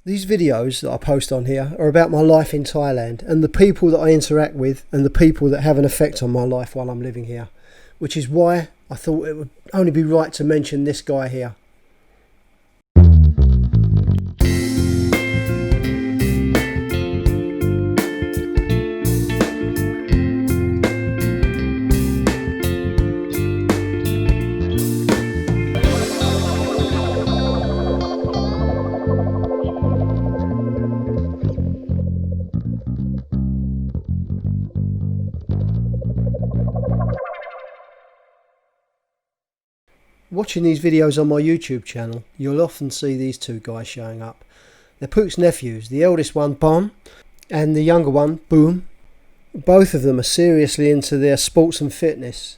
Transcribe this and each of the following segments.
These videos that I post on here are about my life in Thailand and the people that I interact with and the people that have an effect on my life while I'm living here, which is why I thought it would only be right to mention this guy here. Watching these videos on my YouTube channel, you'll often see these two guys showing up. They're Pook's nephews, the eldest one, Bon, and the younger one, Boom. Both of them are seriously into their sports and fitness.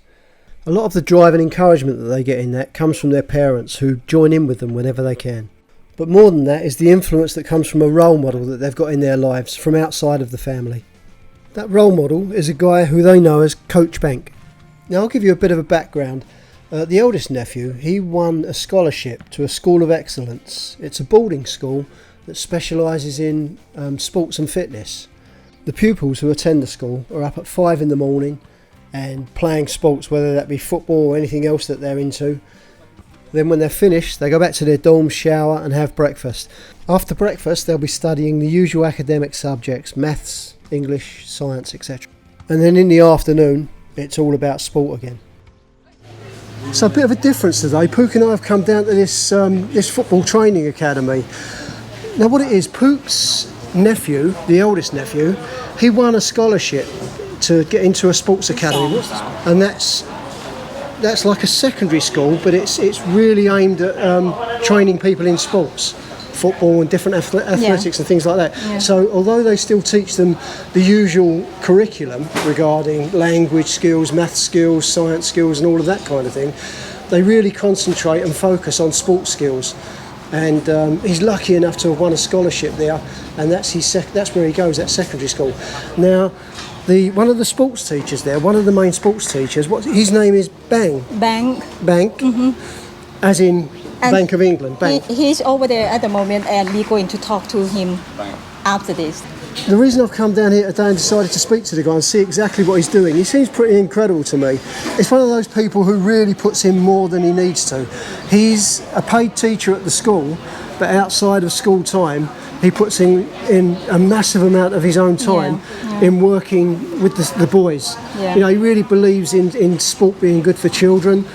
A lot of the drive and encouragement that they get in that comes from their parents, who join in with them whenever they can. But more than that is the influence that comes from a role model that they've got in their lives from outside of the family. That role model is a guy who they know as Coach Bank. Now I'll give you a bit of a background. The eldest nephew, he won a scholarship to a school of excellence. It's a boarding school that specialises in sports and fitness. The pupils who attend the school are up at 5 in the morning and playing sports, whether that be football or anything else that they're into. Then when they're finished, they go back to their dorms, shower and have breakfast. After breakfast, they'll be studying the usual academic subjects, maths, English, science, etc. And then in the afternoon, it's all about sport again. So a bit of a difference today. Pook and I have come down to this football training academy. Now what it is, Pook's nephew, the eldest nephew, he won a scholarship to get into a sports academy, and that's like a secondary school, but it's really aimed at training people in sports, football and different athletics and things like that. Yeah. So although they still teach them the usual curriculum regarding language skills, math skills, science skills and all of that kind of thing, they really concentrate and focus on sports skills. And he's lucky enough to have won a scholarship there, and that's where he goes, at secondary school. Now one of the sports teachers there, one of the main sports teachers, his name is Bank. Mm-hmm. As in and Bank of England. Bank. He's over there at the moment, and we're going to talk to him after this. The reason I've come down here today and decided to speak to the guy and see exactly what he's doing, he seems pretty incredible to me. It's one of those people who really puts in more than he needs to. He's a paid teacher at the school, but outside of school time, he puts in a massive amount of his own time in working with the boys. Yeah. You know, he really believes in sport being good for children.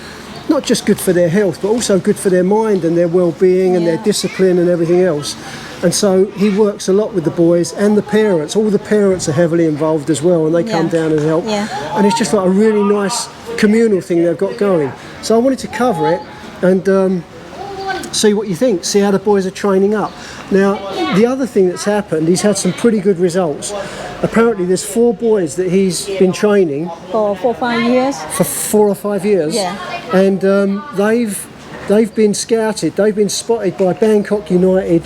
Not just good for their health, but also good for their mind and their well-being and their discipline and everything else. And so he works a lot with the boys and the parents. All the parents are heavily involved as well, and they come down and help. Yeah. And it's just like a really nice communal thing they've got going. So I wanted to cover it and see what you think, see how the boys are training up. Now, the other thing that's happened, he's had some pretty good results. Apparently there's 4 boys that he's been training for 4 or 5 years. For 4 or 5 years. Yeah. And they've been scouted, they've been spotted by Bangkok United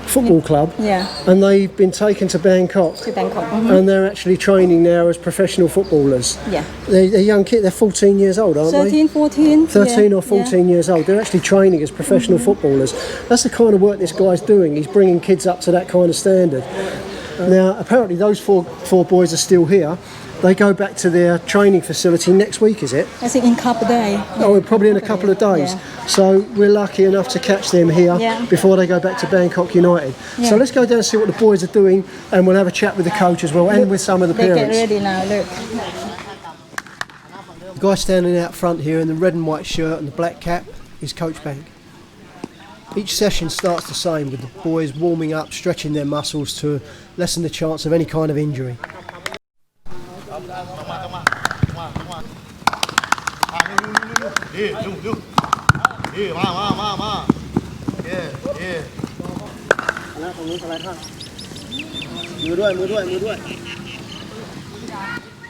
Football Club. Yeah. And they've been taken to Bangkok. Mm-hmm. And they're actually training now as professional footballers. Yeah. They're young kids, they're 14 years old, aren't 13, they? 14. 13 or 14 years old. They're actually training as professional footballers. That's the kind of work this guy's doing. He's bringing kids up to that kind of standard. Now, apparently those four boys are still here. They go back to their training facility next week, is it? I think in a couple of days. Oh, probably in a couple of days. Yeah. So we're lucky enough to catch them here before they go back to Bangkok United. Yeah. So let's go down and see what the boys are doing, and we'll have a chat with the coach as well, and with some of the parents. They get ready now, look. The guy standing out front here in the red and white shirt and the black cap is Coach Bank. Each session starts the same, with the boys warming up, stretching their muscles to lessen the chance of any kind of injury.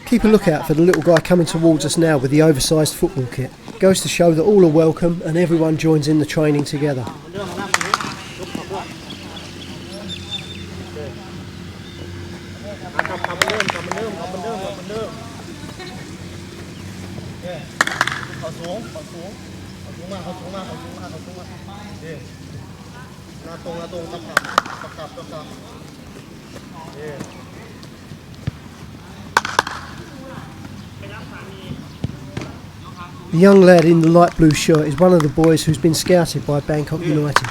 Keep a lookout for the little guy coming towards us now with the oversized football kit. Goes to show that all are welcome and everyone joins in the training together. The young lad in the light blue shirt is one of the boys who's been scouted by Bangkok United.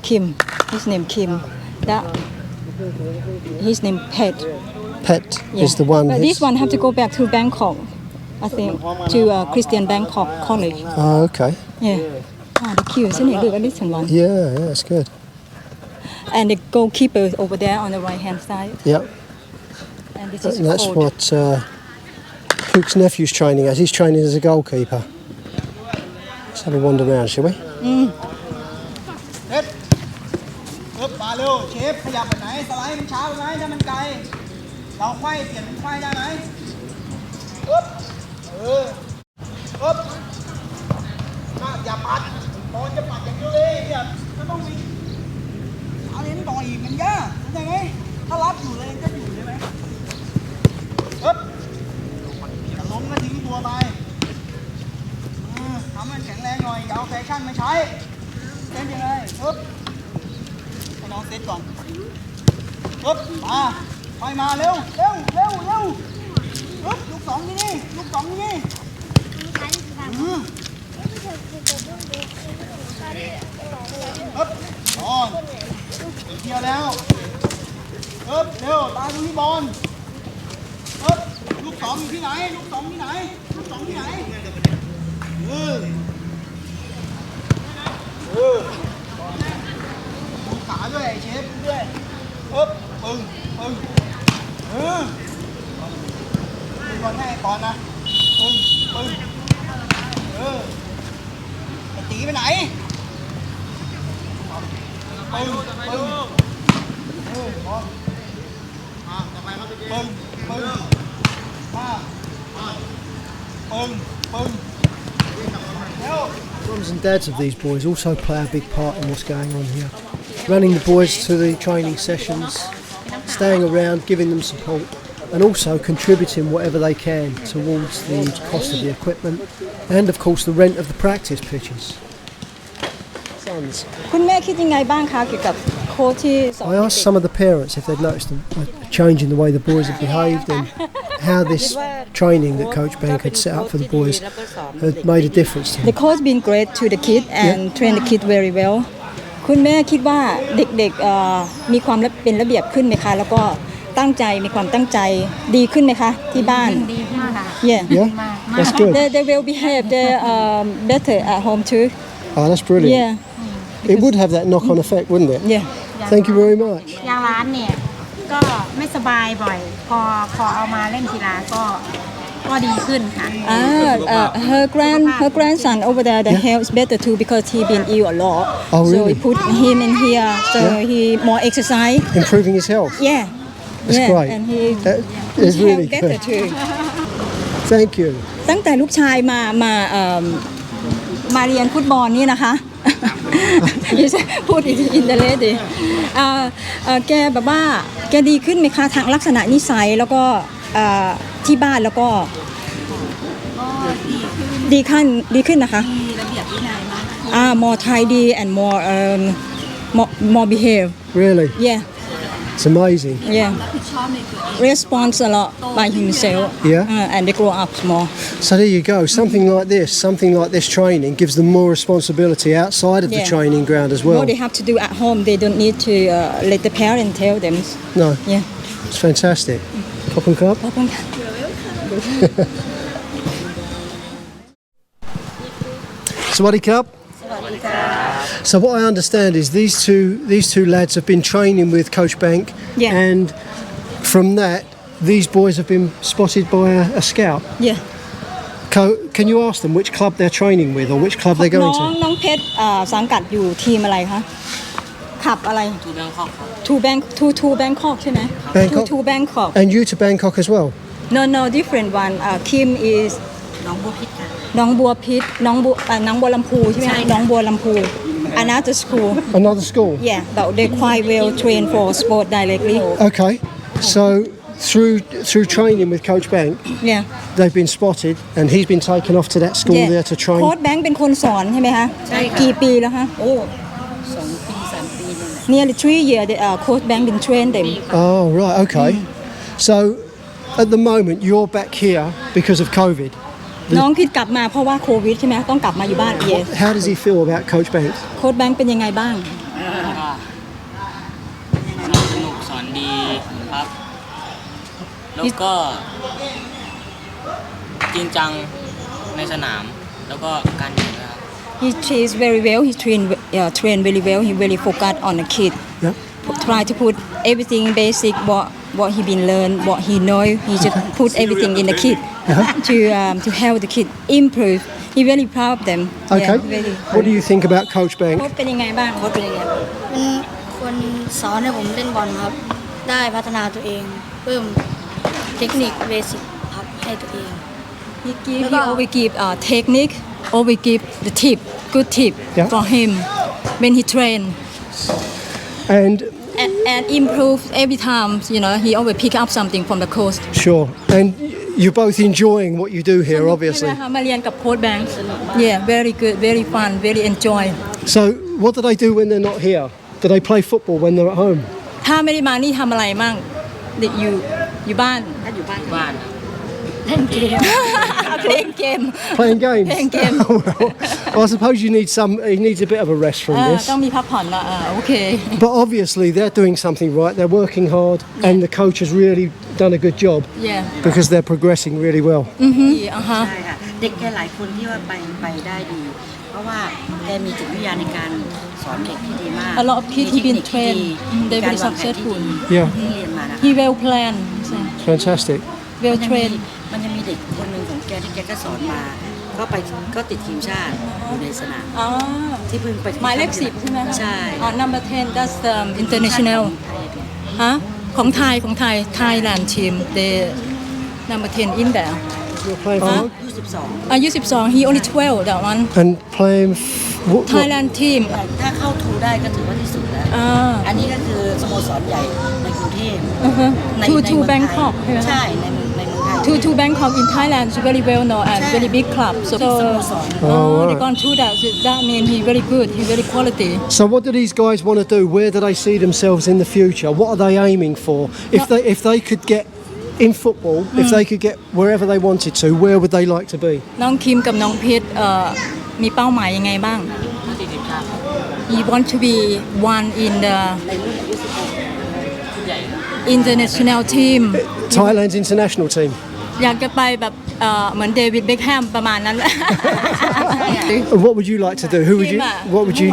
Kim, his name Kim. His name Pet. Pet Yeah. is the one. But this one have to go back to Bangkok, I think, to Christian Bangkok College. Oh, okay. Yeah. The cute, isn't it? Look at this one. Yeah, that's good. And the goalkeeper over there on the right hand side. Yep. And this is And that's cold. what Cook's nephew's training as. He's training as a goalkeeper. Let's have a wander around, shall we? มาเร็วเชฟขยับไปไหนสไลด์มันช้าไปไหมถ้ามันไกลเราไขว้เปลี่ยนเป็นไขว้ได้ไหมปึ๊บปึ๊บอย่าปัดตอนจะปัดอย่างเดียวเลยเนี่ยก็ต้องมีเอาเน้นต่ออีกมันยากเข้าใจไหมถ้ารับอยู่เลยก็อยู่ใช่ไหมปึ๊บอย่าล้มก็ทิ้งตัวไปทำให้มันแข็งแรงหน่อยอย่าเอาแฟชั่นมาใช้เต้นยังไงปึ๊บน้องเซตก่อนปึ๊บมาไปมาเร็วปึ๊บลูกสองที่นี่ปึ๊บบอลเที่ยวแล้วปึ๊บเร็วตาดูที่บอลปึ๊บลูกสองอยู่ที่ไหนลูกสองที่ไหนขาด้วยเชฟด้วยปึ๊บปึ้งดูบอลให้ก่อนนะปึ้งไอ้ตีไปไหนปึ้งบอลต่อไปครับปึ้งปึ้งเร็ว Mums and dads of these boys also play a big part in what's going on here. Running the boys to the training sessions, staying around, giving them support, and also contributing whatever they can towards the cost of the equipment and of course the rent of the practice pitches. Sons. คุณแม่คิดยังไงบ้างคะเกี่ยวกับโค้ชที่สอน I asked some of the parents if they'd noticed a change in the way the boys had behaved and how this training that Coach Bank had set up for the boys had made a difference to The them. coach been great to the kid and train the kid very well คุณแม่คิดว่าเด็กๆมีความเป็นระเบียบขึ้นไหมคะแล้วก็มีความตั้งใจดีขึ้นไหมคะที่บ้าน ดีมากค่ะ Yeah Yeah? That's good. they will behave better at home too Oh, that's brilliant. Yeah It would have that knock-on effect, wouldn't it? Yeah Thank you very much. อย่างร้านเนี่ยก็ไม่สบายบ่อย พอเอามาเล่นกีฬาก็ดีขึ้นค่ะ her grandson over there the health is better too because he been ill a lot Oh, so really? we put him in here so he more exercise Improving his health. Yeah That's great. and he That his is really health better good. too Thank you. ตั้งแต่ลูกชายมาเรียนฟุตบอลนี่นะคะ พูดอินเดเลสดิแกแบบว่าแกดีขึ้นไหมคะทางลักษณะนิสัยแล้วก็ที่บ้านแล้วก็ดีขึ้นนะคะมีระเบียบวินัยมาก more tidy and more behave Really? yeah It's amazing. yeah response a lot by himself Yeah. and they grow up more So there you go. Something like this training gives them more responsibility outside of the Yeah. training ground as well. what they have to do at home they don't need to let the parent tell them No, yeah it's fantastic. Cop and cup. ขอบคุณค่ะ Sawadee Cup. So what I understand is these two lads have been training with Coach Bank, Yeah. and from that these boys have been spotted by a scout. yeah Can you ask them which club they're training with or which club they're น้ going อง to? น้องเพชรสังกัดอยู่ทีมอะไรคะขับอะไรทูแบงคอกใช่ไหม Bangkok. to Bangkok And you to Bangkok as well? no different one Kim is น้องบัวพิษน้องบัวลำพูใช่ไหมน้องบัวลำพู another school Another school? yeah but they quite well trained for sport directly Okay. So through training with Coach Bank, yeah they've been spotted, and he's been taken off to that school there to โค้ช train. แบงค์เป็นคนสอนใช่ไหมคะ ใช่ค่ะ กี่ปีแล้วคะ โอ้2 ปี 3 ปีนี่แหละ nearly 3 years coach Bank been trained them Oh, right, okay. So, at the moment, you're back here because of COVID. น้องคิดกลับมาเพราะว่าโควิดใช่ไหมต้องกลับมาอยู่บ้าน yes How does he feel about Coach Bank? โค้ชแบงค์เป็นยังไงบ้าง ก็สนุกสอนดีครับ แล้วก็จริงจังในสนาม แล้วก็การยิงด้วยครับ he trains very well he train very well he really focus on the kid Yeah. try to put everything basic what he been learn what he know he just put everything in the kid to help the kid improve he really proud of them Okay. yeah, really. What do you think about Coach โค้ Bank? ชเป็นยังไงบ้างโค้ชเป็นยังไง เป็นคนสอนให้ผมเล่นบอลครับ ได้พัฒนาตัวเอง เพิ่มเทคนิคเบสิกครับให้ตัวเอง he always give technique always give the tip good tip Yeah. for him when he train And and improve every time you know he always pick up something from the coach sure, and you're both enjoying what you do here, obviously. ใช่ไหมคะมาเรียนกับโค้ชแบงค์ yeah very good very fun very enjoy So, what do they do when they're not here? Do they play football when they're at home? ถ้าไม่ได้มานี่ทำอะไรมั่งเด็กอยู่บ้าน ถ้าอยู่บ้าน บ้าน เล่นเกม playing game Playing games? Playing game. Well, I suppose he needs a bit of a rest from this. ต้องมีพักผ่อนละโอเค But obviously, they're doing something right. They're working hard, and the coach has really done a good job yeah because they're progressing really well. ใช่ค่ะเด็กแกหลายคนที่ว่าไปได้ดี เพราะว่าแกมีจิตวิทยาในการสอนเด็กที่ดีมาก A lot of kids he been trained they การ very วางแผนที่ successful ดี Yeah. ที่เรียนมานะคะ he well plan Fantastic. well มันจะมี trained มันจะมีเด็กคนหนึ่งของแกที่แกก็สอนมา ก็ติดทีมชาติอยู่ในสนาม อ๋อ ที่เพิ่งไป หมายเลข10ใช่ไหมคะ ใช่ number 10 that's the international ฮะของไทย Thailand team they number 10 in there You're playing for 22 อายุ12 he only 12 that one and playing. What? Thailand team ถ้าเข้าทูได้ก็ถือว่าที่สุดแล้ว อ่า อันนี้ก็คือสโมสรใหญ่ในกรุงเทพ ใน to ใน to เมืองไทย Bangkok ใช่ไหมคะ ใช่ในเมืองไทย to Bangkok in Thailand is very well known and very big club so Big สโมสร Oh, they right. gone through that so that mean he very good he very quality So, what do these guys want to do? Where do they see themselves in the future? What are they aiming for? If they could get in football, if they could get wherever they wanted to, where would they like to be? น้องคิมกับน้องเพชรมีเป้าหมายยังไงบ้าง ถ้าติดทีมชาติ he want to be one in the ชุดใหญ่ครับ international team Thailand's international team. อยากจะไปแบบเหมือนเดวิดเบคแฮมประมาณนั้น And what would you like to do? Who would you? What would you?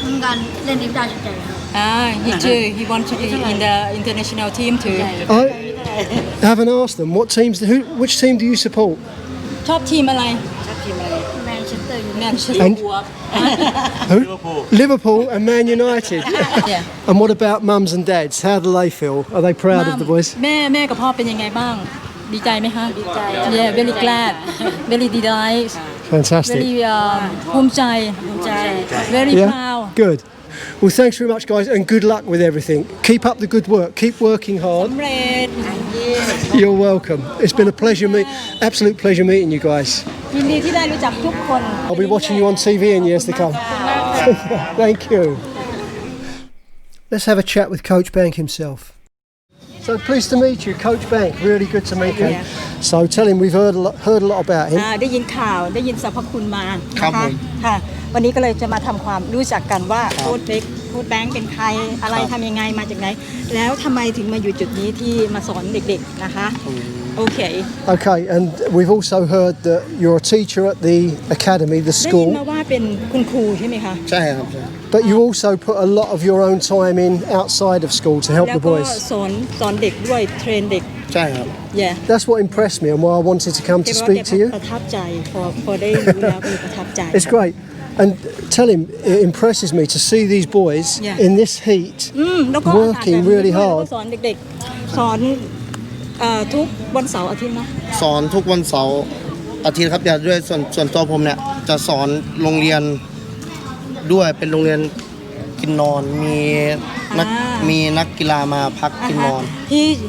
ทำการเล่นทีมชาติชุดใหญ่ครับ he too he want to be in the international team too I haven't asked them. What teams? Which team do you support? ชอบทีมอะไร แมนเชสเตอร์ยูไน แม เต็ด นเชสเตอ And ร์ who? Liverpool and Man United. Yeah. And what about mums and dads? How do they feel? Are they proud of the boys? แม่กับพ่อเป็นยังไงบ้าง ดีใจไหมคะ ดีใจ yeah very glad very delight Fantastic. very ภูมิใจ very Yeah. proud Good. Well, thanks very much, guys, and good luck with everything. Keep up the good work. Keep working hard. สำเร็จ You're welcome. It's been a pleasure, absolute pleasure meeting you guys. ยินดีที่ได้รู้จักทุกคน I'll be watching you on TV in years to come. Thank you. Let's have a chat with Coach Bank himself. So pleased to meet you, Coach Bank. Really good to meet you. So tell him we've heard a lot about him. ได้ยินข่าวได้ยินสรรพคุณมา ครับ นะ ผ คะ ม ค่ะ วันนี้ก็เลยจะมาทำความรู้จักกันว่าโค้ชเบคโค้ชแบงค์เป็นใครอะไรทำยังไงมาจากไหน แล้วทำไมถึงมาอยู่จุดนี้ที่มาสอนเด็กๆนะคะ โอเค Okay, and we've also heard that you're a teacher at the academy, the ได้ยิน school, มาว่าเป็นคุณครูใช่ไหมคะ ใช่ครับใช่ but you also put a lot of your own time in outside of school to help แล้ว the ก็ boys. สอนเด็กด้วยเทรนเด็ก ใช่ครับ yeah That's what impressed me and why I wanted to come แก to บอกว่า speak แก to you. ประทับใจพอได้รู้แล้วก็เลยประทับใจ It's great. And tell him, it impresses me to see these boys Yeah. in this heat แล้วก็ working really แล้ว hard. ก็สอนเด็กๆ สอนทุกวันเสาร์อาทิตย์นะ สอนทุกวันเสาร์อาทิตย์ครับอย่างด้วยส่วนตัวผมเนี่ยจะสอนโรงเรียนด้วยเป็นโรงเรียนกินนอนมีนัก อ่า มีนักกีฬามาพักกินนอน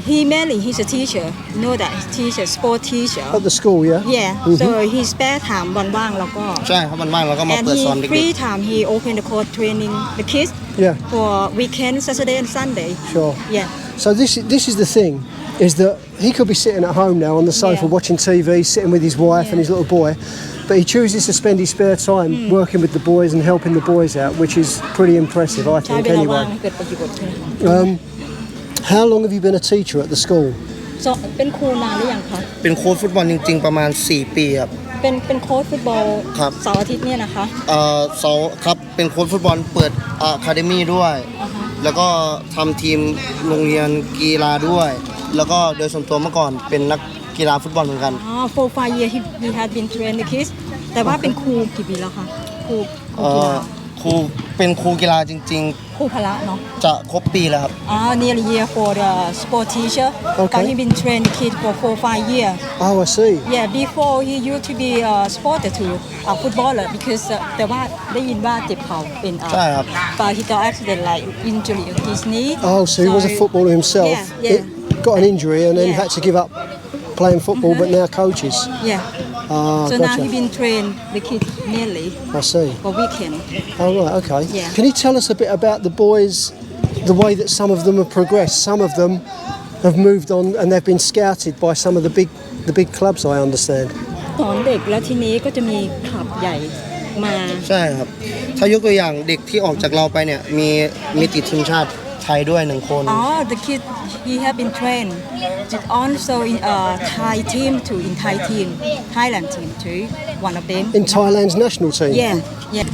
he mainly he's a teacher you know that he's teacher sport teacher At the school, yeah? yeah so he spare time วันว่างแล้วก็ ใช่ครับวันว่างเราก็มา and เปิด he สอนเด็ก free time he open the course training the kids Yeah. for weekend Saturday and Sunday Sure. yeah So this is the thing, is that he could be sitting at home now on the sofa Yeah. watching TV, sitting with his wife and his little boy, but he chooses to spend his spare time working with the boys and helping the boys out, which is pretty impressive, I ใช้ think, เวลาว่าง anyway. ให้เกิดประโยชน์ How long have you been a teacher at the school? เป็นครูนานหรือยังคะ เป็นโค้ชฟุตบอลจริงๆประมาณ4 ปีครับ เป็นโค้ชฟุตบอล ครับ เสาร์อาทิตย์เนี่ยนะคะ เสาครับเป็นโค้ชฟุตบอลเปิดอะคาเดมี่ด้วย แล้วก็ทำทีมโรงเรียนกีฬาด้วย แล้วก็โดยส่วนตัวเมื่อก่อนเป็นนักกีฬาฟุตบอลเหมือนกัน 4-5 years he had been trained the kids แต่ว่าเป็นครูกี่ปีแล้วคะครูกีฬา ครูเป็นครูกีฬาจริง ครูพละเนาะ ๆ จะครบปีแล้วครับ nearly year for the sport teacher Okay. but he been trained the kid for 4-5 years Oh, I see. yeah before he used to be a sporter too a footballer because แต่ว่าได้ยินว่าเจ็บเข่าเป็น ใช่ครับ but he got accident like injury of his knee Oh, so he was a footballer himself. yeah Got an injury and then Yeah. had to give up playing football, but now coaches. yeah Ah, so now gotcha. he been trained the kid nearly I see. for weekend Oh, right, okay. Yeah. Can you tell us a bit about the boys, the way that some of them have progressed? Some of them have moved on and they've been scouted by some of the big clubs, I understand. สอนเด็กแล้วทีนี้ก็จะมีคลับใหญ่มา ใช่ครับ ถ้ายกตัวอย่างเด็กที่ออกจากเราไปเนี่ยมีติดทีมชาติไทยด้วย1 คน the kid he have been trained also in Thai team too in Thai team Thailand team too one of them In Thailand's national team? yeah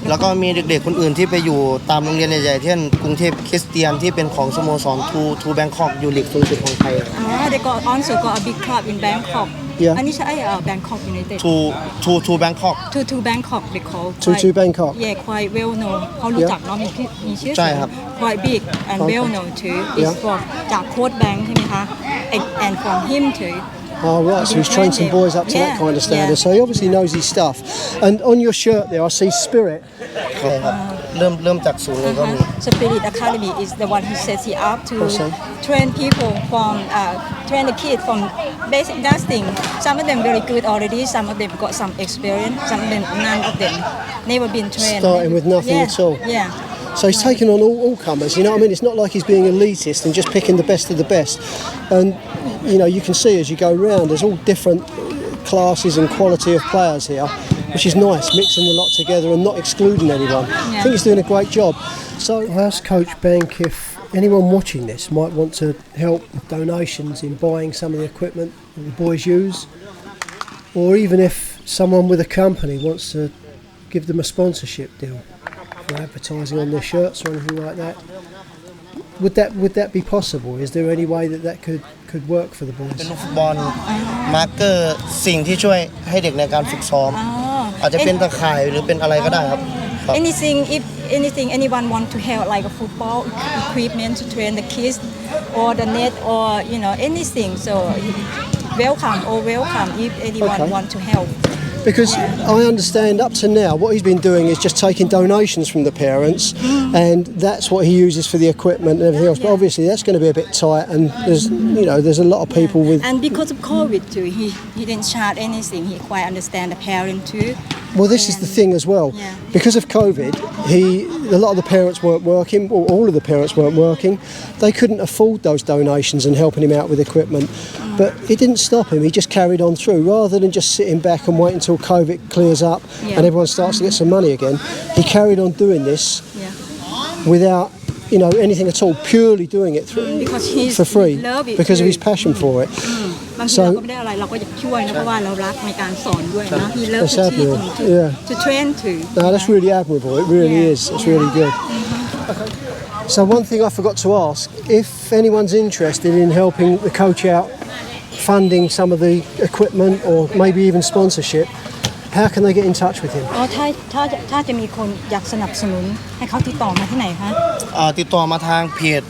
แล้วก็มีเด็กๆคนอื่นที่ไปอยู่ตามโรงเรียนใหญ่ๆเช่นกรุงเทพคริสเตียนที่เป็นของสโมสรทูแบงคอกอยู่ลีกสูงสุดของไทย they got also got a big club in Bangkok Yeah. อันนี้ใช่ Bangkok United ทูแบงคอก to Bangkok they call To Bangkok? yeah quite well known เขารู้จักเนาะมีชื่อ ใช่ เสียง ครับ quite big and Okay. well known too it's Yeah. from จากโค้ชแบงค์ใช่ไหมคะ and from him too Oh, right, so he's trained some boys up to that Yeah, kind of standard. yeah. So he obviously knows his stuff. And on your shirt there, I see Spirit. ใช่ครับเริ่มจากศูนย์เลยก็มี Spirit Academy is the one who sets it up to Awesome. train people from train the kids from basic dusting. Some of them very good already. Some of them got some experience. Some of them none of them never been trained. Starting with nothing yeah, at all. Yeah. So he's taken on all comers, you know what I mean? It's not like he's being elitist and just picking the best of the best. And, you know, you can see as you go round, there's all different classes and quality of players here, which is nice, mixing the lot together and not excluding anyone. I think he's doing a great job. So I asked Coach Bank if anyone watching this might want to help with donations in buying some of the equipment that the boys use, or even if someone with a company wants to give them a sponsorship deal for advertising on their shirts or anything like that. Would that be possible? Is there any way that could work for the เป็น boys? ลูกฟุตบอลมาร์กเกอร์สิ่งที่ช่วยให้เด็กในการฝึกซ้อม อาจจะเป็นตะข่ายหรือเป็นอะไรก็ได้ครับครับ Anything anyone want to help like a football equipment to train the kids or the net or you know anything so welcome if anyone Okay. want to help. Because I understand up to now what he's been doing is just taking donations from the parents and that's what he uses for the equipment and everything else. But obviously that's going to be a bit tight and there's a lot of people with... And because of COVID too, he didn't charge anything. He quite understand the parent too. Well, this is the thing as well. Yeah. Because of COVID, a lot of the parents weren't working, or all of the parents weren't working. They couldn't afford those donations and helping him out with equipment. But it didn't stop him. He just carried on through. Rather than just sitting back and waiting until COVID clears up and everyone starts to get some money again, he carried on doing this without anything at all, purely doing it Because for free love it because of too. his passion for it. บางทีเราก็ไม่ได้อะไรเราก็อยากช่วยนะเพราะว่าเรารักในการสอนด้วยนะ He loves That's to teach admirable. and Yeah. to train too. No, that's really admirable. It really is. It's really good. Okay. So one thing I forgot to ask, if anyone's interested in helping the coach out, funding some of the equipment or maybe even sponsorship, how can they get in touch with him? ถ้าจะมีคนอยากสนับสนุนให้เขาติดต่อมาที่ไหนคะ ติดต่อมาทางเพจ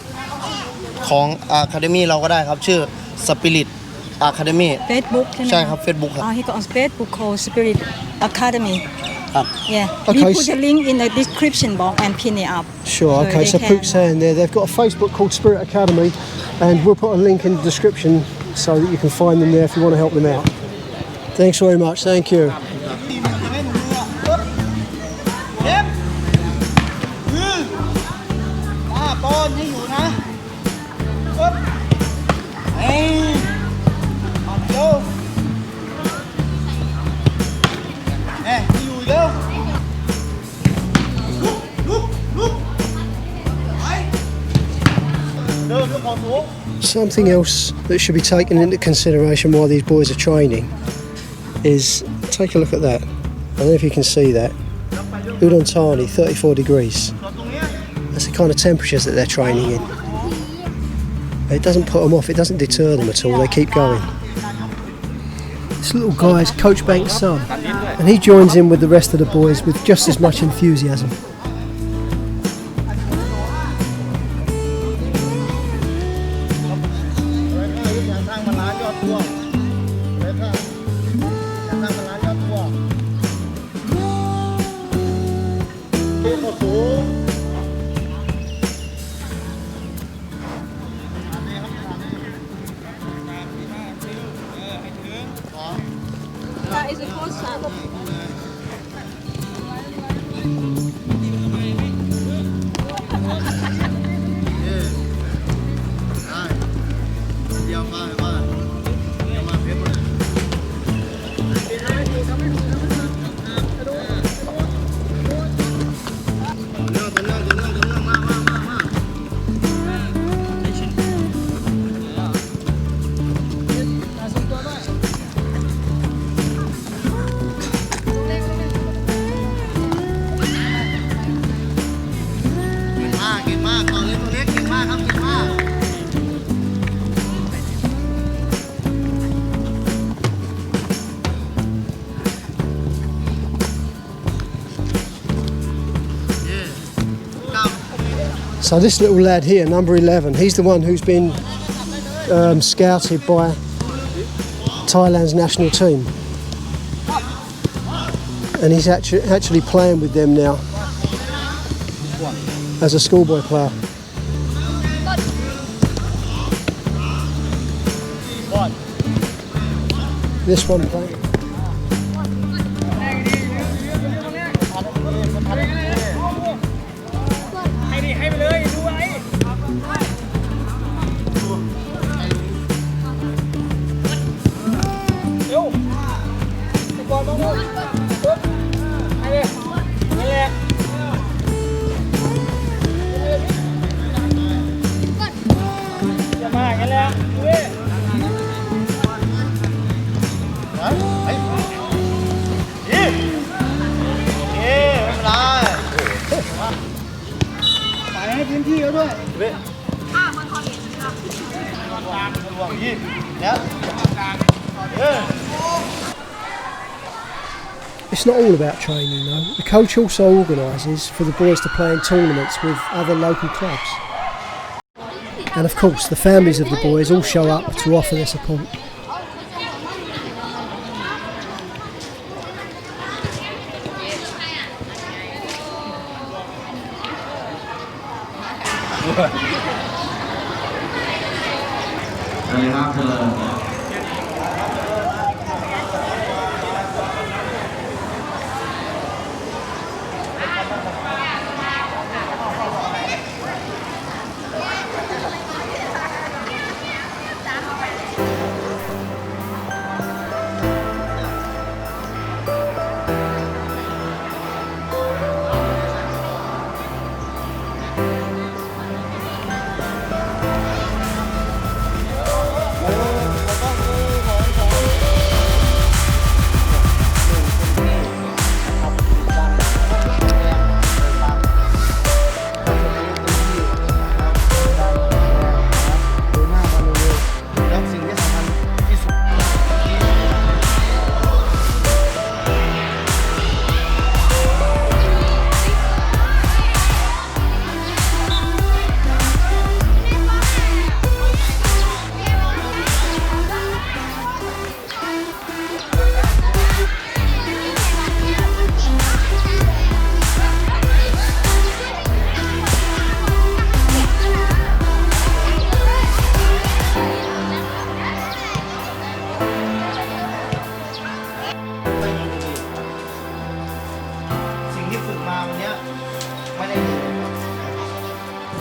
ของ Academy เราก็ได้ครับชื่อ Spirit Academy Facebook ใช่ไหม ใช่ครับ Facebook ครับ He got on Facebook called Spirit Academy up. Yeah. Okay, We put so- the link in the description box and pin it up. Sure, So okay, they so can- Pook's saying there, they've got a Facebook called Spirit Academy, and we'll put a link in the description so that you can find them there if you want to help them out. Thanks very much, thank you. เล็บปอนให้อยู่นะปึ๊บเอ้ยอ่อนเดียวให้อยู่เร็วลุกไปเดินลูกขอสูง Something else that should be taken into consideration while these boys are training is, take a look at that. I don't know if you can see that. Udon Thani, 34 degrees. That's the kind of temperatures that they're training in. It doesn't put them off, it doesn't deter them at all, they keep going. This little guy is Coach Bank's son, and he joins in with the rest of the boys with just as much enthusiasm. So this little lad here, number 11, he's the one who's been scouted by Thailand's national team. And he's actually playing with them now as a schoolboy player. This one playing. It's not all about training though. The coach also organises for the boys to play in tournaments with other local clubs. And of course the families of the boys all show up to offer their support.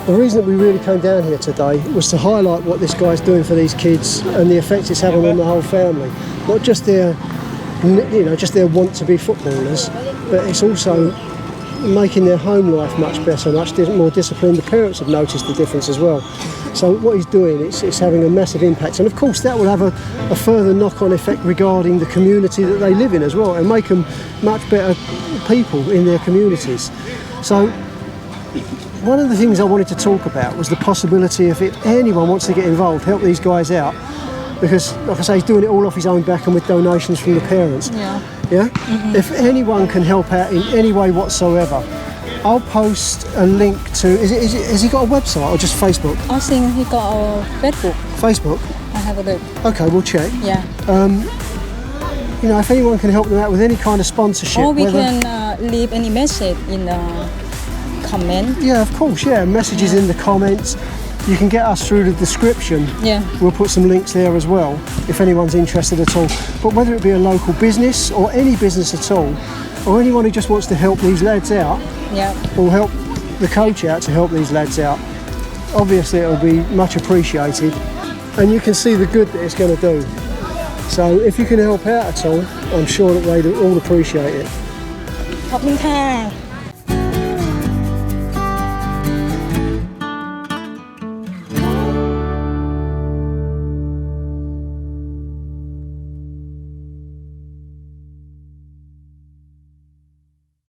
The reason that we really came down here today was to highlight what this guy's doing for these kids and the effect it's having on the whole family. Not just their, just their want to be footballers, but it's also making their home life much better, much more disciplined. The parents have noticed the difference as well. So what he's doing, it's having a massive impact, and of course that will have a further knock-on effect regarding the community that they live in as well, and make them much better people in their communities. So one of the things I wanted to talk about was the possibility of if anyone wants to get involved, help these guys out, because like I say, he's doing it all off his own back and with donations from the parents. Yeah? If anyone can help out in any way whatsoever, I'll post a link to, has he got a website or just Facebook? I think he got a Facebook. Facebook? I have a look. Okay, we'll check. Yeah. If anyone can help them out with any kind of sponsorship. Or we can leave any message in the comment. Yeah, of course, yeah. Messages in the comments. You can get us through the description. Yeah. We'll put some links there as well, if anyone's interested at all. But whether it be a local business or any business at all, or anyone who just wants to help these lads out, or help the coach out to help these lads out, obviously it'll be much appreciated. And you can see the good that it's going to do. So if you can help out at all, I'm sure that they'd all appreciate it. ขอบคุณค่ะ